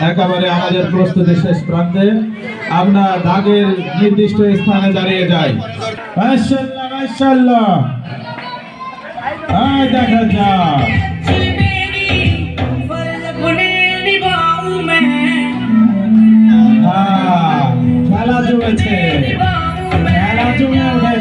একেবারে আমাদের প্রস্তুতি শেষ প্রান্তে। আমরা দাগের নির্দিষ্ট স্থানে দাঁড়িয়ে যাই। মাশাআল্লাহ মাশাআল্লাহ, দেখা যাক। খেলা জমেছে, খেলা জমে